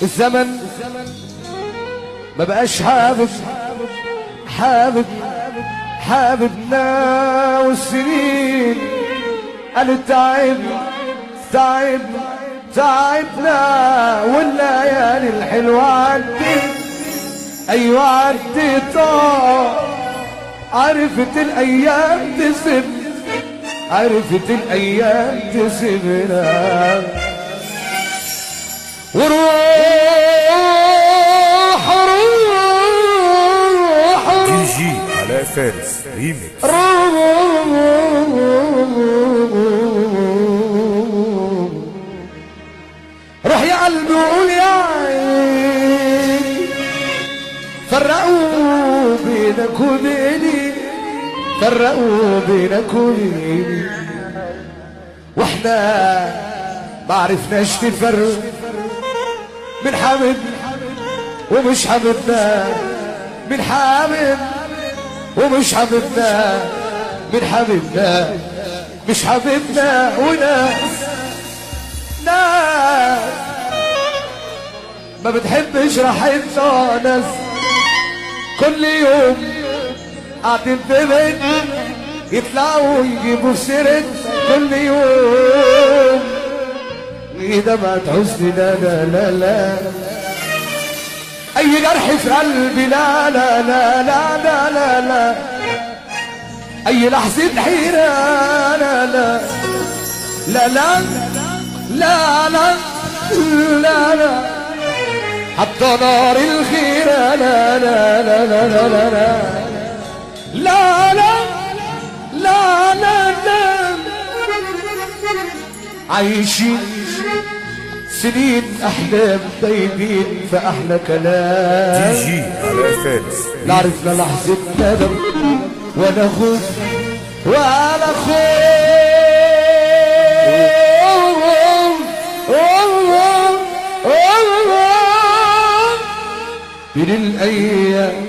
الزمن ما بقاش حاببنا، والسنين قالت تعبنا، والليالي الحلوة عدت، ايوه عدت، عرفت الايام تسيبنا، عرفت الايام تسيبنا، وروح دي جي علاء فارس ريميكس. روح يا قلبي وقول يا عين، فرقوا بينك وبيني، فرقوا بينك وبيني، واحنا ما عرفناش نفرق من حابب ومش حاببنا، من حابب ومش حاببنا، من حاببنا مش حاببنا، ناس ما بتحبش راحتنا، ناس كل يوم قاعدين في بيت يطلعوا يجيبوا سيرت كل يوم، ايه ده ما تحزني، لا لا لا لا، اي جرح في قلبي، لا لا لا لا لا لا لا، اي لحظة حيرة، لا لا لا لا لا لا لا لا، حتى نار الخيرة، لا لا لا لا لا لا لا لا لا لا لا، عايشين سنين احلام طيبين في احلى كلام، دي جي علاء فارس لا عرفنا لحظة ندم ولا خوف ولا خوف من الايام.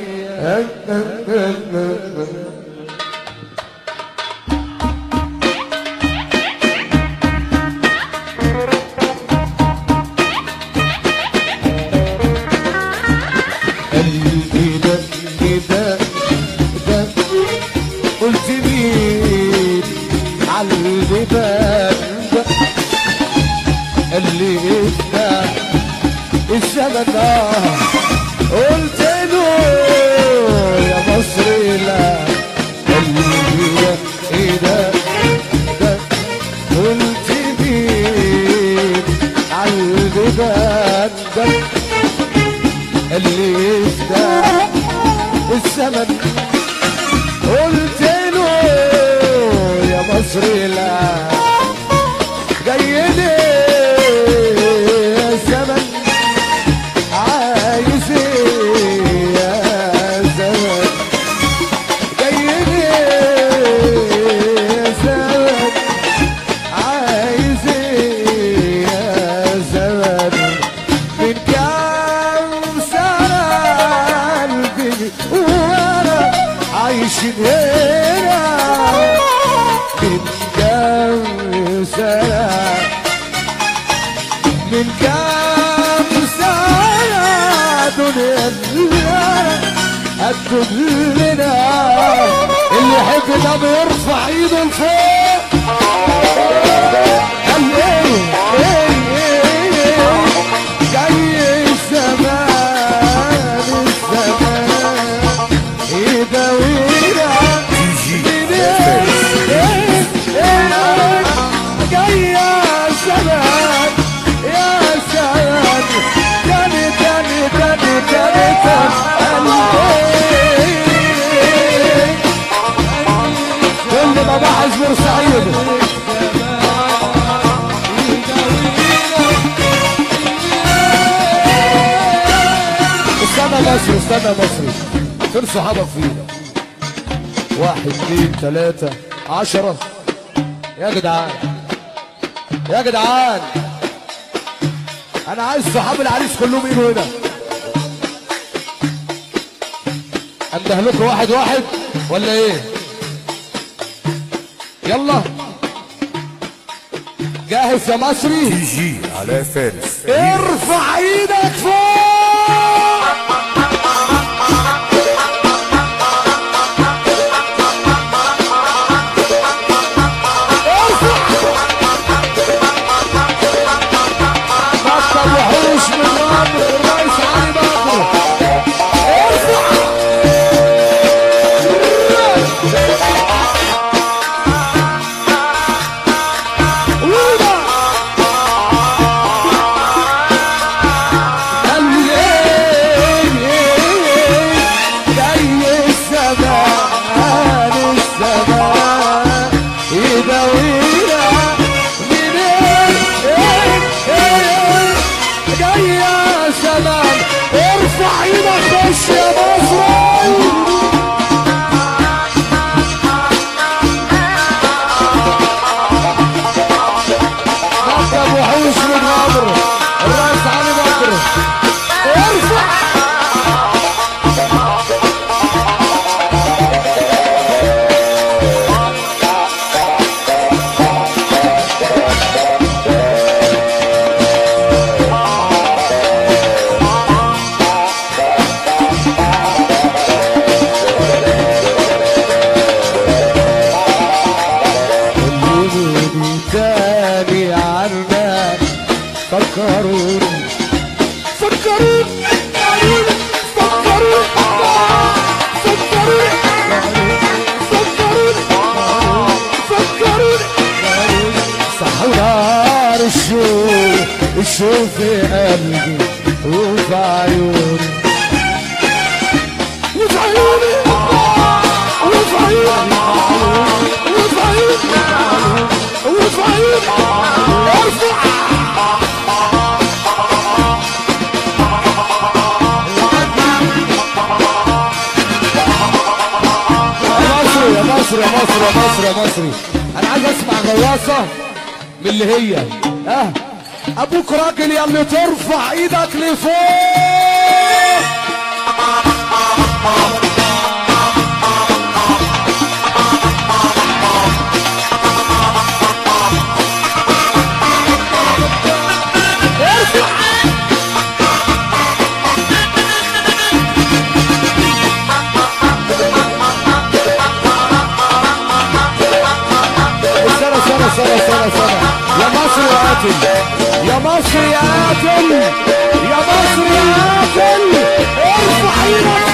قلت مين عالبيبان اللي افتح الزمن، قلت له يا مصر لا، اللي ايه ده قلت مين عالبيبان اللي افتح الزمن، قلت له يا مصر لا، جاي ليه يا زمن، عايز ايه يا زمن، جاي ليه يا زمن، عايز ايه يا زمن، من كام سنة قلبي وانا عايشين هنا، من كام سنة، من كام سنة دنيا كلنا، اللي يحب ده بيرفع ايده لفوق، قال ايه جاي الزمان يداوينا، دي جي علاء فارس جاي يا زمان يا زمان، تاني تاني تاني تاني كل ما بحث بورسعيد استنى مصري، استنى مصري، فين صحابك فين؟ 1 2 3 10 يا جدعان، يا جدعان انا عايز صحاب العريس كلهم يجوا هنا، انده لكم واحد واحد ولا ايه؟ يلا جاهز يا مصري؟ دي جي علاء فارس ارفع ايدك فوق. مكتب وحوش من الامر الرئيس علي بكر. ارفع ارفع ايدك خش يا مصري. مكتب وحوش من الامر الرئيس علي بكر. ارفع تاني عنا. فكروني فكروني فكروني فكروني فكروني صحوا نار الشوق في قلبي وفي عيوني وفي عيوني وفي عيوني وفي عيوني وفي عيوني. ارفع يا مصر يا مصر يا مصر يا مصري. انا عايز اسمع غواصه من اللي هي ابوك راجل يا اللي ترفع ايدك لفوق. سنة يا مصر يا قاتل يا مصر يا قاتل يا مصر يا قاتل. ارفع ايدك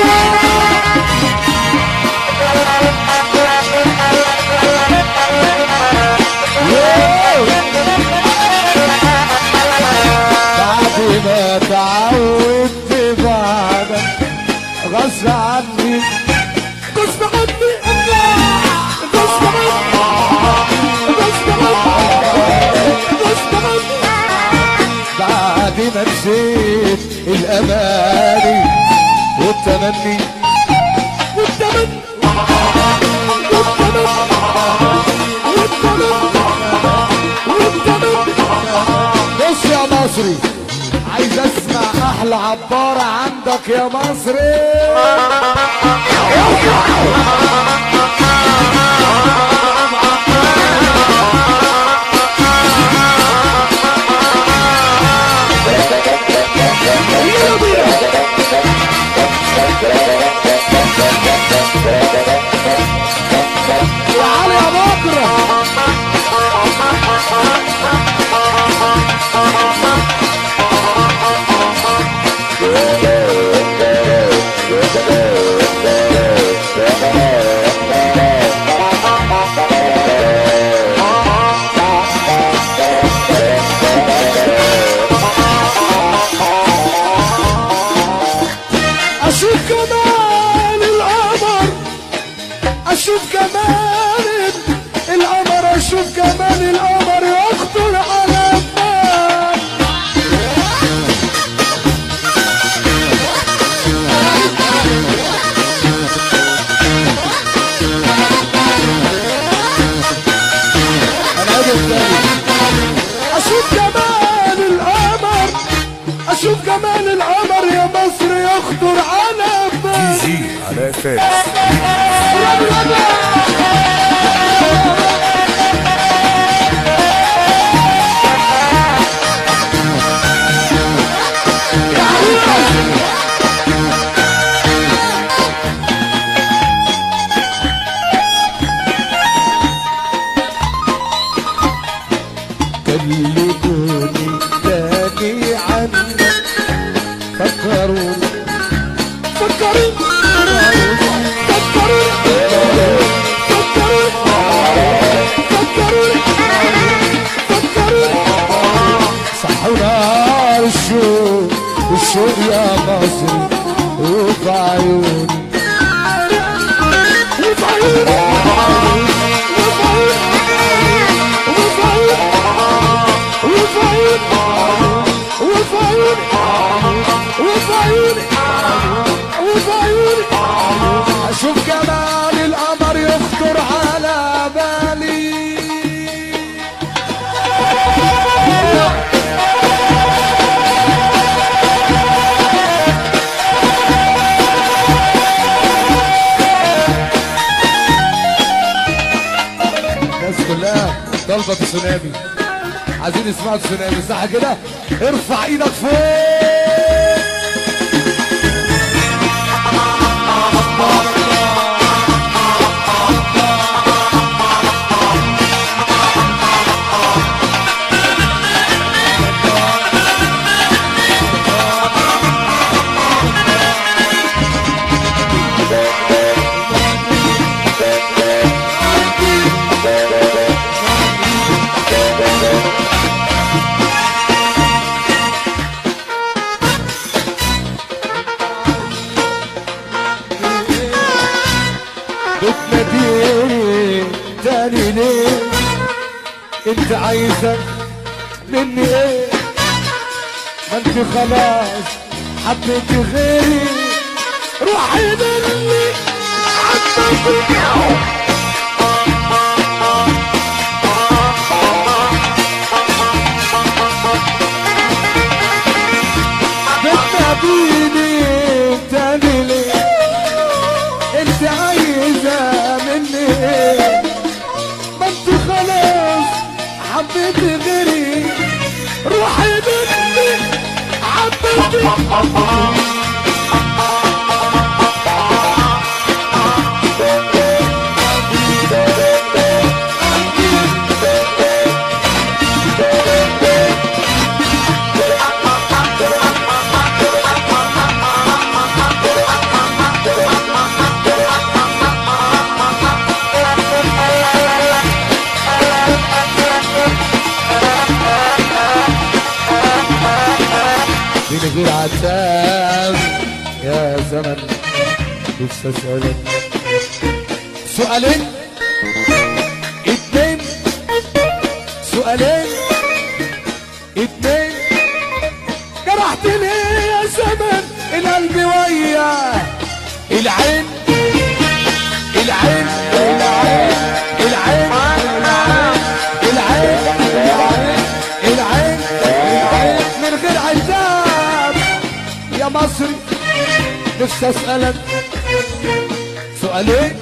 بعد ما تعودت بعدك غصب عني غصب عني غصب عني بعد ما نسيت الاماني والتمني والتمني بص يا مصري عايز اسمع احلى عبارة عندك يا مصري. تعال يا بكر اشوف كمان القمر اشوف كمان القمر اشوف كمان القمر يخطر على النار. اشوف كمان القمر اشوف كمان القمر يا مصر يخطر على النار. دي جي علاء فارس الشوق يا مصري وفي عيوني وفي عيوني اشوف جمال القمر يخطر على بالي الناس كلها طالبه تسونامي عايزين يسمعوا تسونامي صح كده ارفع ايدك فوق بتناديني تاني ليه انت عايزة مني ايه ما انت خلاص حبيت غيري روحي مني بتناديني تاني ليه انت عايزة مني ايه ما انت خلاص حبيت غيري روحي مني حبيتي من غير عتاب يا زمن نفسي اسألك سؤالين اتنين سؤالين اتنين جرحتني يا زمن القلب وياه العين العين العين العين العين العين العين من غير عتاب يا مصري نفسي اسألك سؤالين